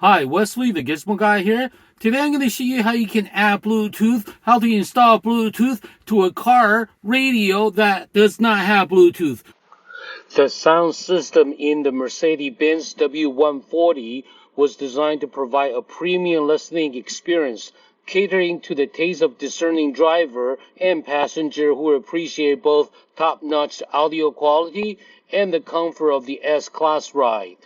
Hi, Wesley, the Gizmo Guy here. Today I'm going to show you how you can add Bluetooth, how to install Bluetooth to a car radio that does not have Bluetooth. The sound system in the Mercedes-Benz W140 was designed to provide a premium listening experience, catering to the taste of discerning driver and passenger who appreciate both top-notch audio quality and the comfort of the S-Class ride.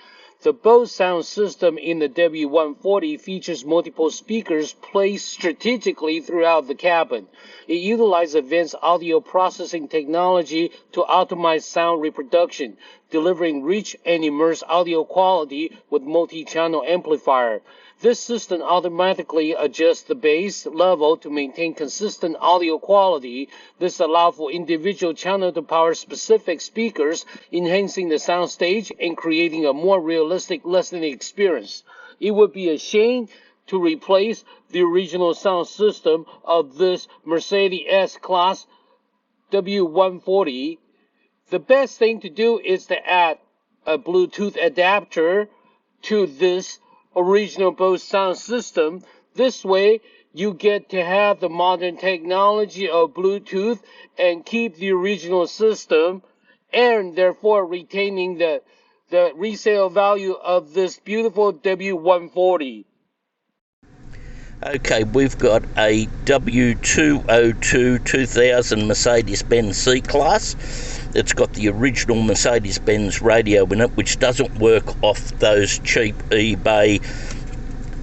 The Bose sound system in the W140 features multiple speakers placed strategically throughout the cabin. It utilizes advanced audio processing technology to optimize sound reproduction, delivering rich and immersive audio quality with multi-channel amplifier. This system automatically adjusts the bass level to maintain consistent audio quality. This allows for individual channels to power specific speakers, enhancing the soundstage and creating a more realistic listening experience. It would be a shame to replace the original sound system of this Mercedes S-Class W140. The best thing to do is to add a Bluetooth adapter to this original Bose sound system. This way you get to have the modern technology of Bluetooth and keep the original system, and therefore retaining the resale value of this beautiful W140. Okay, we've got a W202 2000 Mercedes-Benz C-Class. It's got the original Mercedes-Benz radio in it, which doesn't work off those cheap eBay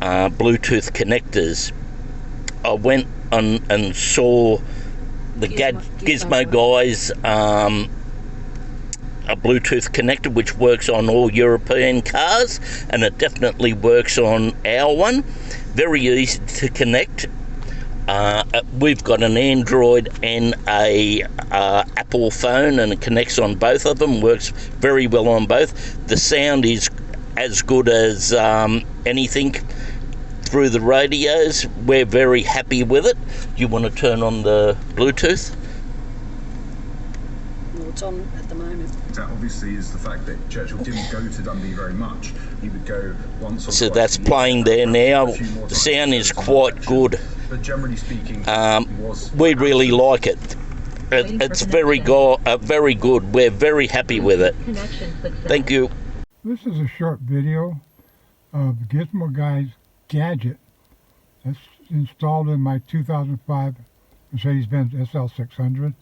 Bluetooth connectors. I went and saw the Gizmo Guy's a Bluetooth connector, which works on all European cars, and it definitely works on our one. Very easy to connect. We've got an Android and a Apple phone, and it connects on both of them, works very well on both. The sound is as good as anything through the radios. We're very happy with it. You want to turn on the Bluetooth? Well, it's on at the moment. That obviously is the fact that Churchill didn't go to Dundee very much. He would go once or so twice. That's playing there now. The sound is quite good. But generally speaking, we really like it. It's very good. We're very happy with it. Thank you. This is a short video of Gizmo Guy's Gadget that's installed in my 2005 Mercedes-Benz SL600.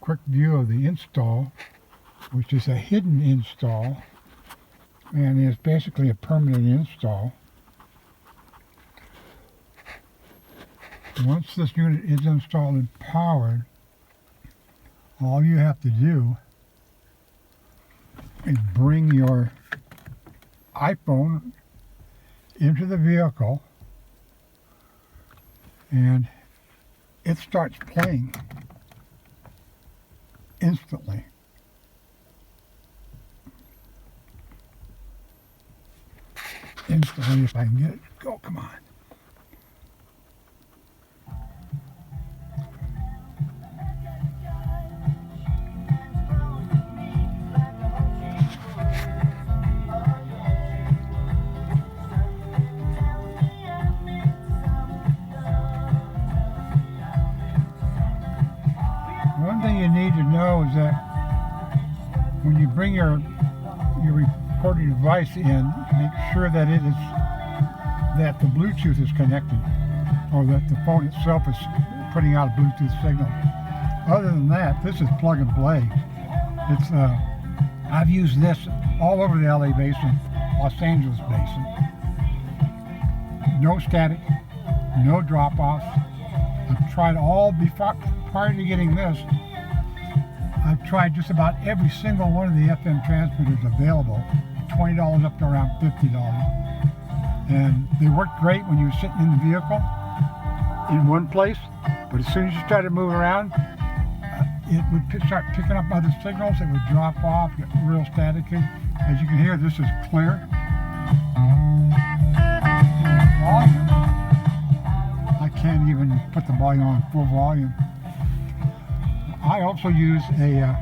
Quick view of the install, which is a hidden install, and is basically a permanent install. Once this unit is installed and powered, all you have to do is bring your iPhone into the vehicle and it starts playing instantly. Instantly, if I can get it. Go, come on. One thing you need to know is that when you bring your recording device in, make sure that the Bluetooth is connected, or that the phone itself is putting out a Bluetooth signal. Other than that, this is plug and play. It's I've used this all over the LA basin, Los Angeles basin. No static, no drop-offs. I've tried all prior to getting this. I've tried just about every single one of the FM transmitters available, $20 up to around $50. And they worked great when you were sitting in the vehicle in one place, but as soon as you started moving around, it would start picking up other signals. It would drop off, get real staticky. As you can hear, this is clear. Volume, I can't even put the volume on full volume. I also use an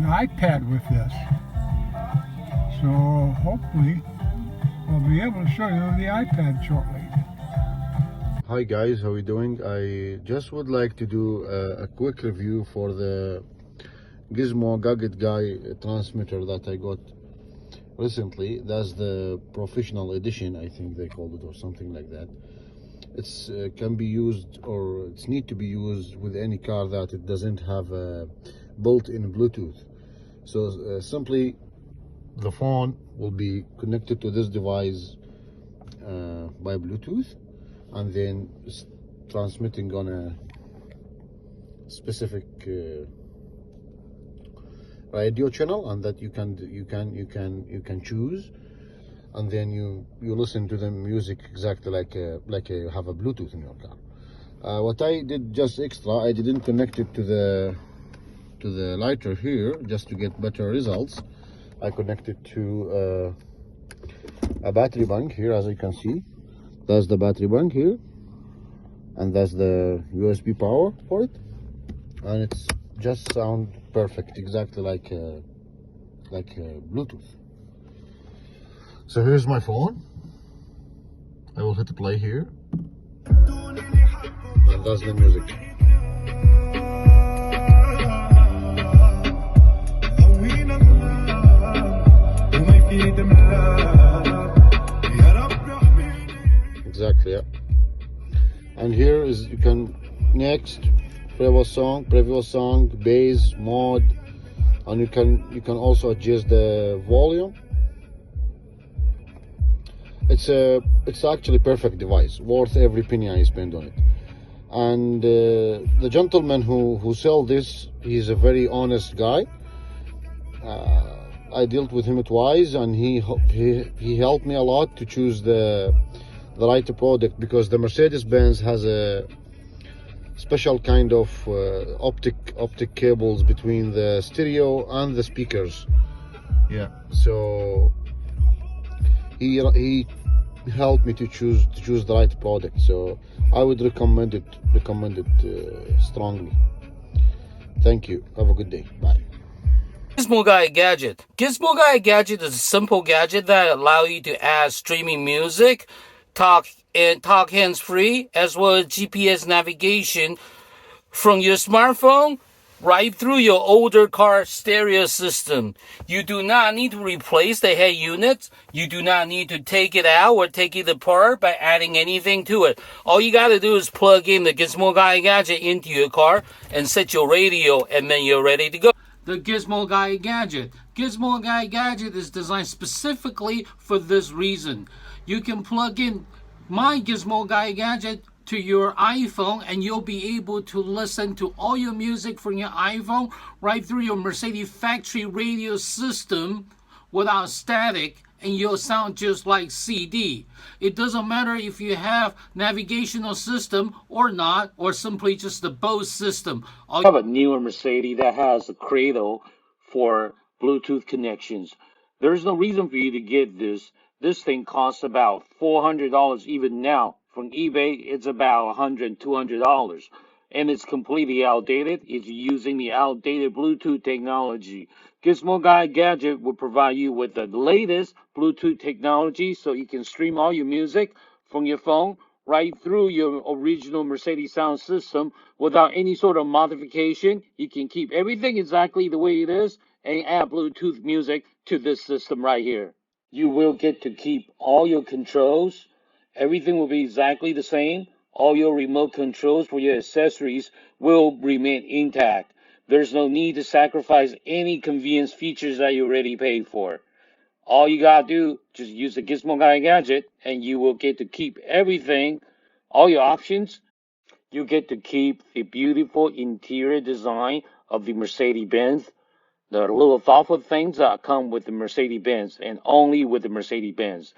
iPad with this. So hopefully we'll be able to show you the iPad shortly. Hi guys, how are you doing? I just would like to do a quick review for the Gizmo Guy transmitter that I got recently. That's the professional edition, I think they called it, or something like that. It's can be used, or it's need to be used with any car that it doesn't have a built-in Bluetooth. So simply the phone will be connected to this device by Bluetooth, and then it's transmitting on a specific radio channel, and that you can choose, and then you listen to the music exactly like you have a Bluetooth in your car. What I did just extra, I didn't connect it to the lighter here just to get better results. I connected to a battery bank here, as you can see. That's the battery bank here, and that's the USB power for it, and it's just sound perfect, exactly like Bluetooth. So here's my phone. I will hit play here, and that's the music. Exactly, yeah. And here is, you can next previous song, bass, mode, and you can also adjust the volume. It's actually perfect device, worth every penny I spend on it. And the gentleman who sell this, he's a very honest guy. I dealt with him twice, and he helped me a lot to choose the right product, because the Mercedes-Benz has a special kind of optic cables between the stereo and the speakers. Yeah, so he helped me to choose the right product. So I would recommend it strongly. Thank you. Have a good day. Bye. Gizmo Guy Gadget. Gizmo Guy Gadget is a simple gadget that allows you to add streaming music, talk hands-free, as well as GPS navigation from your smartphone right through your older car stereo system. You do not need to replace the head unit. You do not need to take it out or take it apart by adding anything to it. All you got to do is plug in the Gizmo Guy Gadget into your car and set your radio, and then you're ready to go. The Gizmo Guy Gadget. Gizmo Guy Gadget is designed specifically for this reason. You can plug in my Gizmo Guy Gadget to your iPhone, and you'll be able to listen to all your music from your iPhone right through your Mercedes factory radio system without static, and you'll sound just like CD. It doesn't matter if you have navigational system or not, or simply just the Bose system. I have a newer Mercedes that has a cradle for Bluetooth connections. There's no reason for you to get this. This thing costs about $400 even now. From eBay, it's about $100, $200. And it's completely outdated. It's using the outdated Bluetooth technology. Gizmo Guy Gadget will provide you with the latest Bluetooth technology, so you can stream all your music from your phone right through your original Mercedes sound system without any sort of modification. You can keep everything exactly the way it is and add Bluetooth music to this system right here. You will get to keep all your controls. Everything will be exactly the same. All your remote controls for your accessories will remain intact. There's no need to sacrifice any convenience features that you already paid for. All you gotta do, just use the Gizmo Guy Gadget, and you will get to keep everything, all your options. You get to keep the beautiful interior design of the Mercedes-Benz, the little thoughtful things that come with the Mercedes-Benz, and only with the Mercedes-Benz.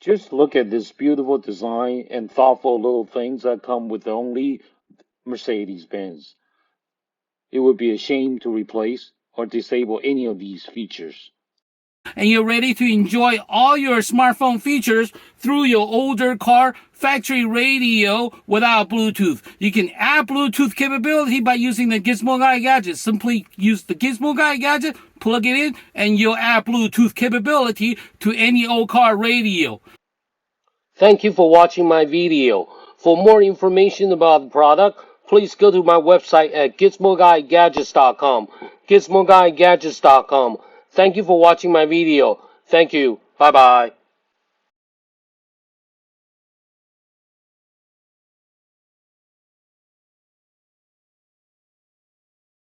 Just look at this beautiful design and thoughtful little things that come with only Mercedes-Benz. It would be a shame to replace or disable any of these features. and you're ready to enjoy all your smartphone features through your older car factory radio without Bluetooth. You can add Bluetooth capability by using the Gizmo Guy Gadget. Simply use the Gizmo Guy Gadget, plug it in, and you'll add Bluetooth capability to any old car radio. Thank you for watching my video. For more information about the product, please go to my website at gizmoguygadgets.com. gizmoguygadgets.com. Thank you for watching my video. Thank you. Bye-bye.